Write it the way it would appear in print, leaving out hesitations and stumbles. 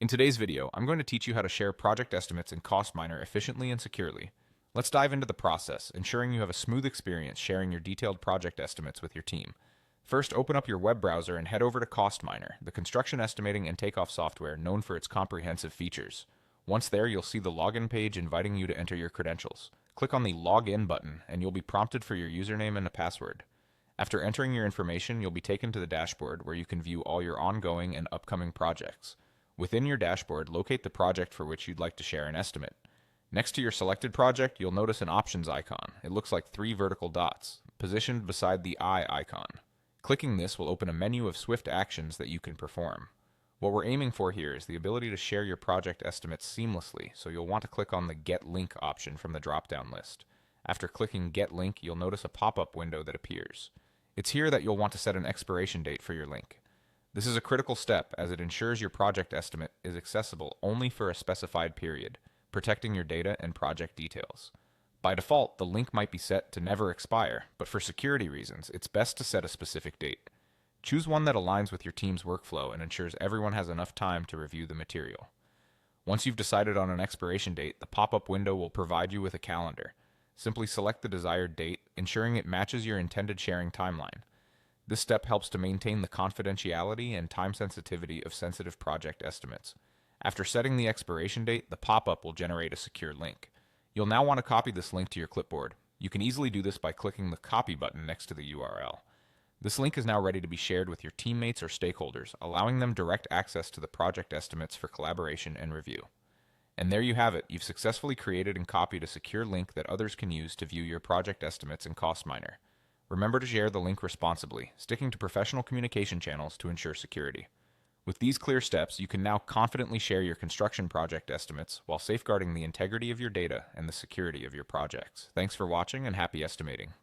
In today's video, I'm going to teach you how to share project estimates in CostMiner efficiently and securely. Let's dive into the process, ensuring you have a smooth experience sharing your detailed project estimates with your team. First, open up your web browser and head over to CostMiner, the construction estimating and takeoff software known for its comprehensive features. Once there, you'll see the login page inviting you to enter your credentials. Click on the Login button, and you'll be prompted for your username and a password. After entering your information, you'll be taken to the dashboard where you can view all your ongoing and upcoming projects. Within your dashboard, locate the project for which you'd like to share an estimate. Next to your selected project, you'll notice an options icon. It looks like three vertical dots, positioned beside the eye icon. Clicking this will open a menu of swift actions that you can perform. What we're aiming for here is the ability to share your project estimates seamlessly, so you'll want to click on the Get Link option from the drop-down list. After clicking Get Link, you'll notice a pop-up window that appears. It's here that you'll want to set an expiration date for your link. This is a critical step as it ensures your project estimate is accessible only for a specified period, protecting your data and project details. By default, the link might be set to never expire, but for security reasons, it's best to set a specific date. Choose one that aligns with your team's workflow and ensures everyone has enough time to review the material. Once you've decided on an expiration date, the pop-up window will provide you with a calendar. Simply select the desired date, ensuring it matches your intended sharing timeline. This step helps to maintain the confidentiality and time sensitivity of sensitive project estimates. After setting the expiration date, the pop-up will generate a secure link. You'll now want to copy this link to your clipboard. You can easily do this by clicking the Copy button next to the URL. This link is now ready to be shared with your teammates or stakeholders, allowing them direct access to the project estimates for collaboration and review. And there you have it. You've successfully created and copied a secure link that others can use to view your project estimates in CostMiner. Remember to share the link responsibly, sticking to professional communication channels to ensure security. With these clear steps, you can now confidently share your construction project estimates while safeguarding the integrity of your data and the security of your projects. Thanks for watching and happy estimating.